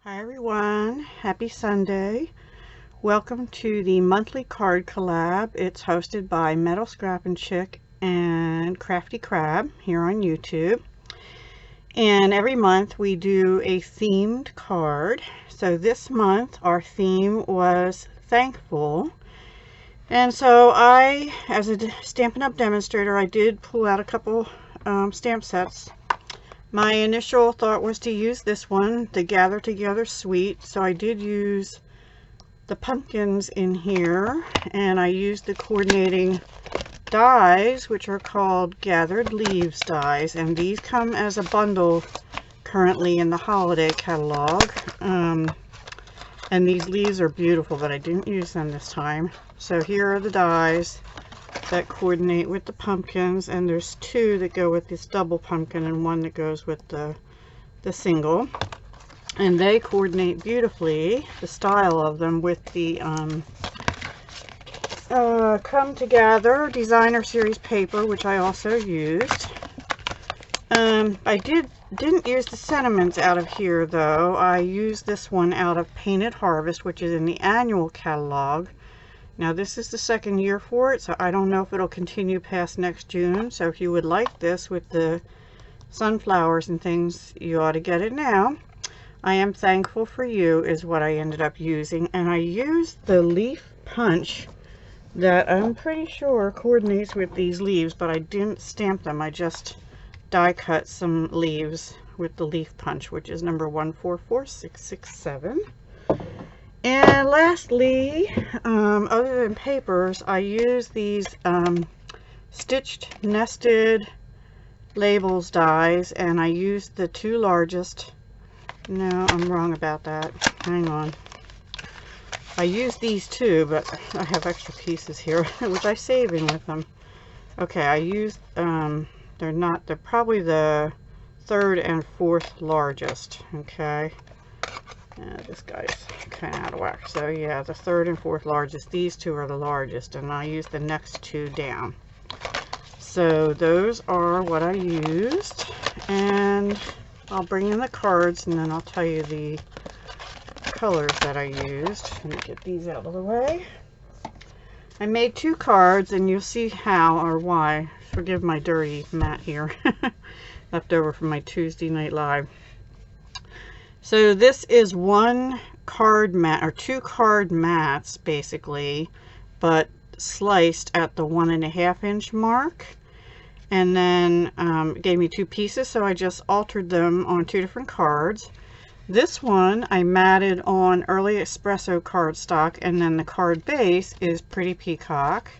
Hi everyone, happy Sunday. Welcome to the monthly card collab. It's hosted by Metalscrappinchick and Crafty Crab here on YouTube. And every month we do a themed card. So this month our theme was thankful. And so I, as a Stampin' Up! Demonstrator, I did pull out a couple stamp sets. My initial thought was to use this one, the Gather Together Suite, so I did use the pumpkins in here, and I used the coordinating dies, which are called Gathered Leaves dies, and these come as a bundle currently in the holiday catalog. And these leaves are beautiful, but I didn't use them this time. So here are the dies that coordinate with the pumpkins, and there's two that go with this double pumpkin and one that goes with the single, and they coordinate beautifully, the style of them, with the Come Together Designer Series paper, which I also used. I didn't use the sentiments out of here though. I used this one out of Painted Harvest, which is in the annual catalog. Now this is the second year for it, so I don't know if it'll continue past next June. So if you would like this with the sunflowers and things, you ought to get it now. I Am Thankful for You is what I ended up using, and I used the leaf punch that I'm pretty sure coordinates with these leaves, but I didn't stamp them. I just die cut some leaves with the leaf punch, which is number 144667. And lastly, other than papers, I use these stitched nested labels dies, and I used the two largest. No, I'm wrong about that. Hang on. I used these two, but I have extra pieces here, which I save in with them. Okay, I used, they're probably the third and fourth largest, okay. This guy's kind of out of whack. So yeah, the third and fourth largest. These two are the largest, and I used the next two down. So those are what I used, and I'll bring in the cards, and then I'll tell you the colors that I used. Let me get these out of the way. I made two cards, and you'll see how or why. Forgive my dirty mat here, left over from my Tuesday night live. So this is one card mat, or two card mats basically, but sliced at the 1.5 inch mark. And then it gave me two pieces, so I just altered them on two different cards. This one I matted on Early Espresso cardstock, and then the card base is Pretty Peacock.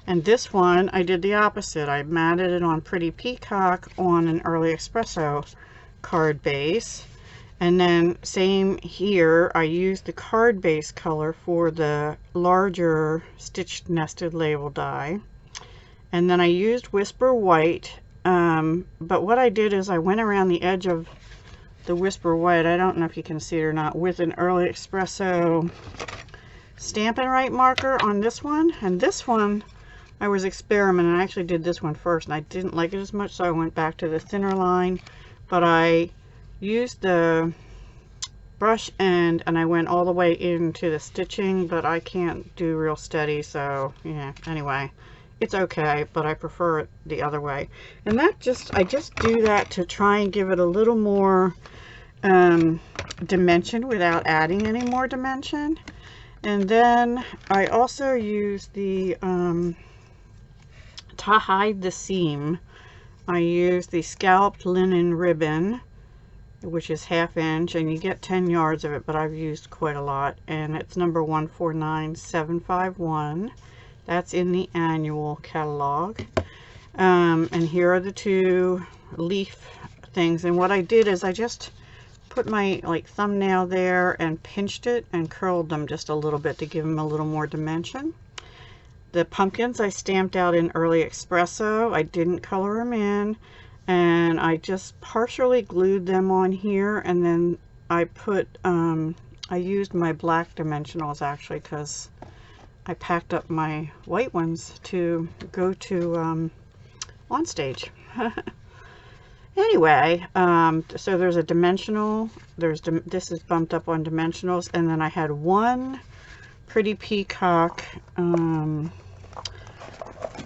And this one I did the opposite. I matted it on Pretty Peacock on an Early Espresso card base. And then same here, I used the card base color for the larger stitched nested label die. And then I used Whisper White, but what I did is I went around the edge of the Whisper White, I don't know if you can see it or not, with an Early Espresso Stampin' Right marker on this one. And this one I was experimenting. I actually did this one first and I didn't like it as much, so I went back to the thinner line. But I used the brush end and I went all the way into the stitching, but I can't do real steady, so yeah, anyway, it's okay, but I prefer it the other way. And that I just do that to try and give it a little more dimension without adding any more dimension. And then I also use the to hide the seam, I use the scalloped linen ribbon, which is 1/2 inch, and you get 10 yards of it, but I've used quite a lot, and it's number 149751. That's in the annual catalog. And here are the two leaf things, and what I did is I just put my thumbnail there and pinched it and curled them just a little bit to give them a little more dimension. The pumpkins I stamped out in Early Espresso. I didn't color them in, and I just partially glued them on here, and then I put I used my black dimensionals actually, because I packed up my white ones to go to on stage. Anyway, so there's a dimensional, this is bumped up on dimensionals, and then I had one Pretty Peacock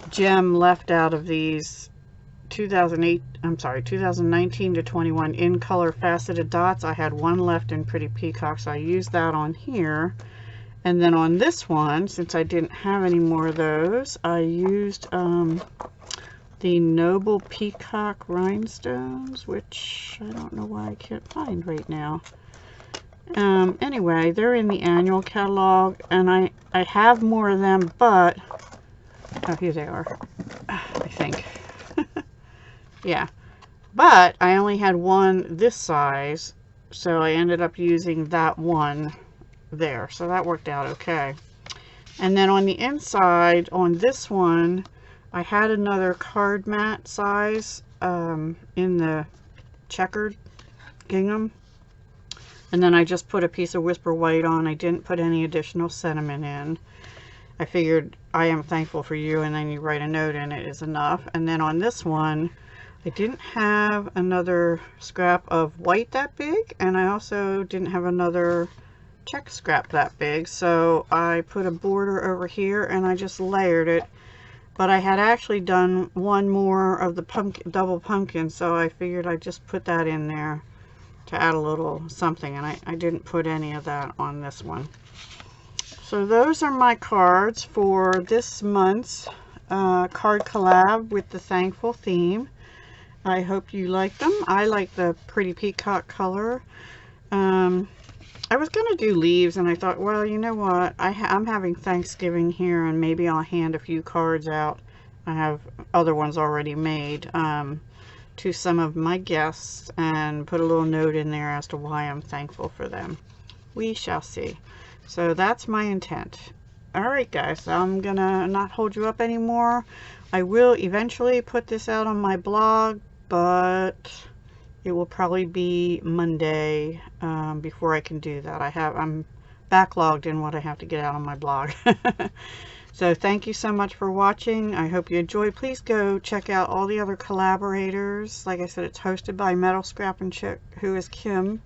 gem left out of these 2019 to 21 in color faceted dots. I had one left in Pretty Peacock, so I used that on here. And then on this one, since I didn't have any more of those, I used the Noble Peacock rhinestones, which I don't know why I can't find right now. Anyway, they're in the annual catalog, and I have more of them, but oh, here they are, I think. Yeah, but I only had one this size, so I ended up using that one there, so that worked out okay. And then on the inside, on this one, I had another card mat size in the checkered gingham, and then I just put a piece of Whisper White on. I didn't put any additional sentiment in. I figured I am thankful for you, and then you write a note in it is enough. And then on this one, I didn't have another scrap of white that big, and I also didn't have another check scrap that big, so I put a border over here and I just layered it. But I had actually done one more of the double pumpkin, so I figured I'd just put that in there to add a little something, and I didn't put any of that on this one. So those are my cards for this month's card collab with the Thankful theme. I hope you like them. I like the Pretty Peacock color. I was going to do leaves, and I thought, well, you know what? I'm having Thanksgiving here, and maybe I'll hand a few cards out. I have other ones already made to some of my guests, and put a little note in there as to why I'm thankful for them. We shall see. So that's my intent. Alright guys, I'm going to not hold you up anymore. I will eventually put this out on my blog, but it will probably be Monday before I can do that. I'm backlogged in what I have to get out on my blog. So thank you so much for watching. I hope you enjoyed. Please go check out all the other collaborators. Like I said, it's hosted by Metalscrappinchick, who is Kim,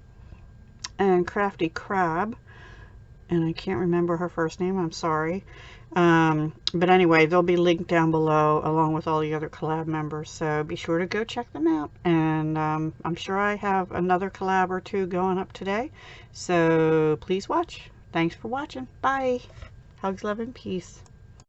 and Crafty Crab, and I can't remember her first name, I'm sorry. But anyway, they'll be linked down below along with all the other collab members, so be sure to go check them out. And I'm sure I have another collab or two going up today, so please watch. Thanks for watching. Bye. Hugs, love, and peace.